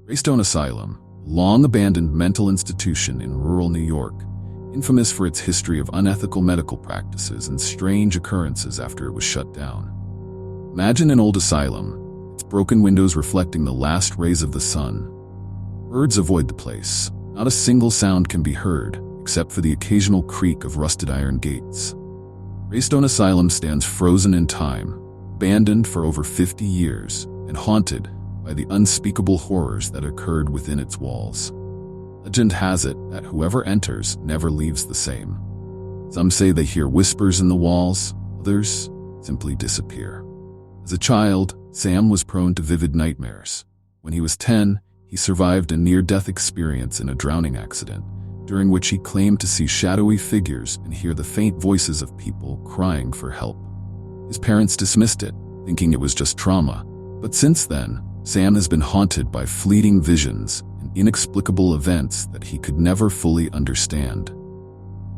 Graystone Asylum, a long-abandoned mental institution in rural New York, infamous for its history of unethical medical practices and strange occurrences after it was shut down. Imagine an old asylum, its broken windows reflecting the last rays of the sun. Birds avoid the place. Not a single sound can be heard, except for the occasional creak of rusted iron gates. Graystone Asylum stands frozen in time, abandoned for over 50 years, and haunted by the unspeakable horrors that occurred within its walls. Legend has it that whoever enters never leaves the same. Some say they hear whispers in the walls, others simply disappear. As a child, Sam was prone to vivid nightmares. When he was 10, he survived a near-death experience in a drowning accident, during which he claimed to see shadowy figures and hear the faint voices of people crying for help. His parents dismissed it, thinking it was just trauma, but since then, Sam has been haunted by fleeting visions and inexplicable events that he could never fully understand.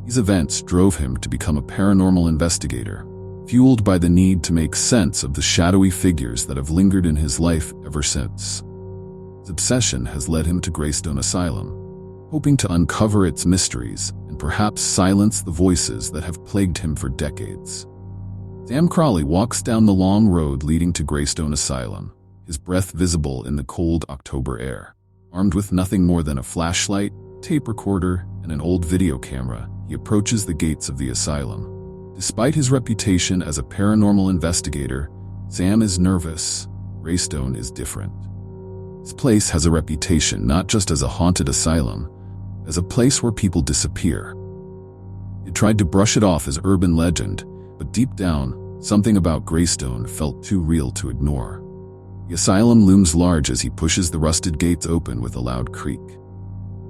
These events drove him to become a paranormal investigator, fueled by the need to make sense of the shadowy figures that have lingered in his life ever since. His obsession has led him to Graystone Asylum, hoping to uncover its mysteries and perhaps silence the voices that have plagued him for decades. Sam Crawley walks down the long road leading to Graystone Asylum, his breath visible in the cold October air. Armed with nothing more than a flashlight, tape recorder, and an old video camera, he approaches the gates of the asylum. Despite his reputation as a paranormal investigator, Sam is nervous. Graystone is different. This place has a reputation not just as a haunted asylum, as a place where people disappear. He tried to brush it off as urban legend, but deep down, something about Graystone felt too real to ignore. The asylum looms large as he pushes the rusted gates open with a loud creak.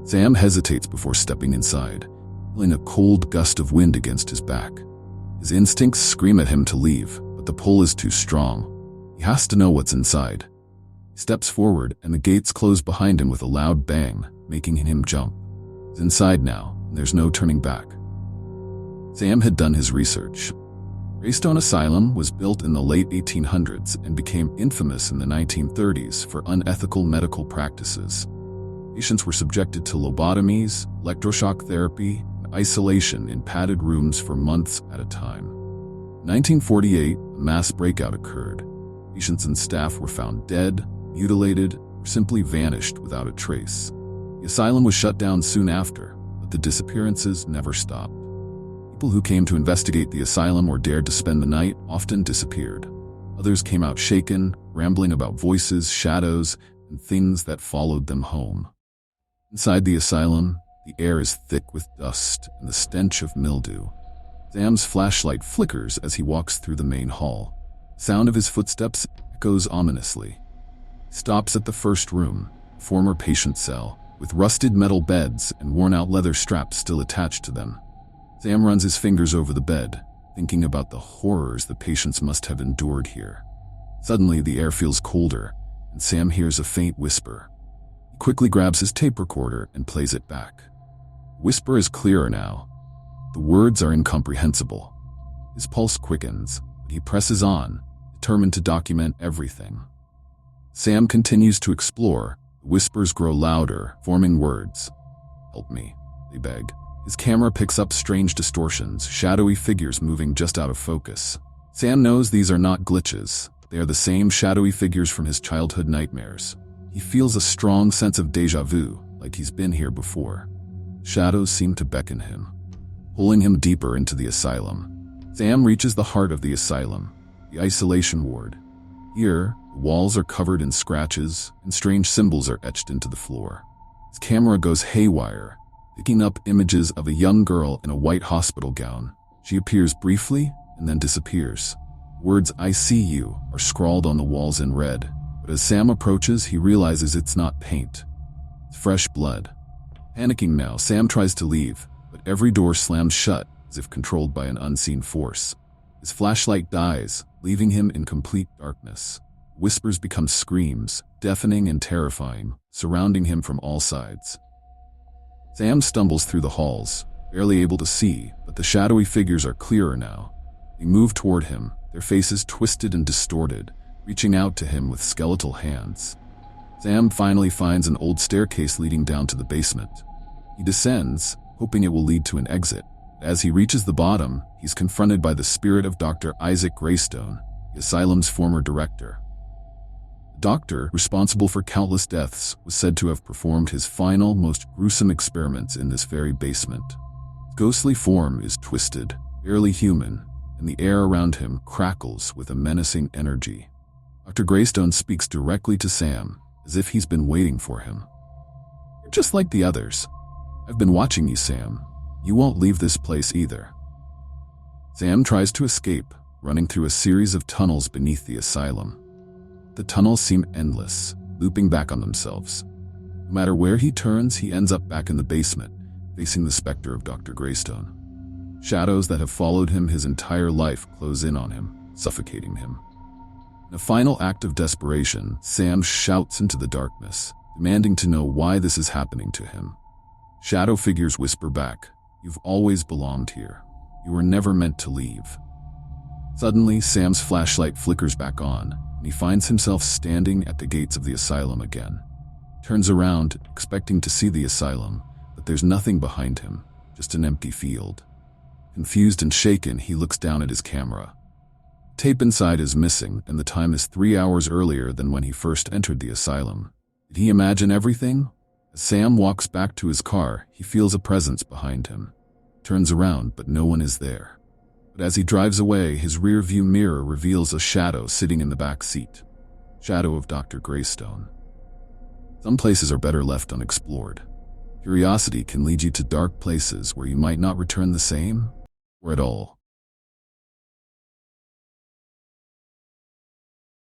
Sam hesitates before stepping inside, feeling a cold gust of wind against his back. His instincts scream at him to leave, but the pull is too strong. He has to know what's inside. He steps forward, and the gates close behind him with a loud bang, making him jump. He's inside now, and there's no turning back. Sam had done his research. Graystone Asylum was built in the late 1800s and became infamous in the 1930s for unethical medical practices. Patients were subjected to lobotomies, electroshock therapy, and isolation in padded rooms for months at a time. In 1948, a mass breakout occurred. Patients and staff were found dead, mutilated, or simply vanished without a trace. The asylum was shut down soon after, but the disappearances never stopped. People who came to investigate the asylum or dared to spend the night often disappeared. Others came out shaken, rambling about voices, shadows, and things that followed them home. Inside the asylum, the air is thick with dust and the stench of mildew. Sam's flashlight flickers as he walks through the main hall. The sound of his footsteps echoes ominously. He stops at the first room, a former patient cell, with rusted metal beds and worn-out leather straps still attached to them. Sam runs his fingers over the bed, thinking about the horrors the patients must have endured here. Suddenly, the air feels colder, and Sam hears a faint whisper. He quickly grabs his tape recorder and plays it back. The whisper is clearer now. The words are incomprehensible. His pulse quickens, but he presses on, determined to document everything. Sam continues to explore. The whispers grow louder, forming words. "Help me," they beg. His camera picks up strange distortions, shadowy figures moving just out of focus. Sam knows these are not glitches. They are the same shadowy figures from his childhood nightmares. He feels a strong sense of déjà vu, like he's been here before. Shadows seem to beckon him, pulling him deeper into the asylum. Sam reaches the heart of the asylum, the isolation ward. Here, the walls are covered in scratches, and strange symbols are etched into the floor. His camera goes haywire, picking up images of a young girl in a white hospital gown. She appears briefly and then disappears. Words "I see you" are scrawled on the walls in red, but as Sam approaches, he realizes it's not paint. It's fresh blood. Panicking now, Sam tries to leave, but every door slams shut as if controlled by an unseen force. His flashlight dies, leaving him in complete darkness. Whispers become screams, deafening and terrifying, surrounding him from all sides. Sam stumbles through the halls, barely able to see, but the shadowy figures are clearer now. They move toward him, their faces twisted and distorted, reaching out to him with skeletal hands. Sam finally finds an old staircase leading down to the basement. He descends, hoping it will lead to an exit. As he reaches the bottom, he's confronted by the spirit of Dr. Isaac Graystone, the asylum's former director. The doctor, responsible for countless deaths, was said to have performed his final, most gruesome experiments in this very basement. His ghostly form is twisted, barely human, and the air around him crackles with a menacing energy. Dr. Graystone speaks directly to Sam, as if he's been waiting for him. "You're just like the others. I've been watching you, Sam. You won't leave this place either." Sam tries to escape, running through a series of tunnels beneath the asylum. The tunnels seem endless, looping back on themselves. No matter where he turns, he ends up back in the basement, facing the specter of Dr. Graystone. Shadows that have followed him his entire life close in on him, suffocating him. In a final act of desperation, Sam shouts into the darkness, demanding to know why this is happening to him. Shadow figures whisper back, "You've always belonged here. You were never meant to leave." Suddenly, Sam's flashlight flickers back on, and he finds himself standing at the gates of the asylum again. He turns around, expecting to see the asylum, but there's nothing behind him, just an empty field. Confused and shaken, he looks down at his camera. Tape inside is missing, and the time is 3 hours earlier than when he first entered the asylum. Did he imagine everything? As Sam walks back to his car, he feels a presence behind him. Turns around, but no one is there. But as he drives away, his rear-view mirror reveals a shadow sitting in the back seat. Shadow of Dr. Graystone. Some places are better left unexplored. Curiosity can lead you to dark places where you might not return the same, or at all.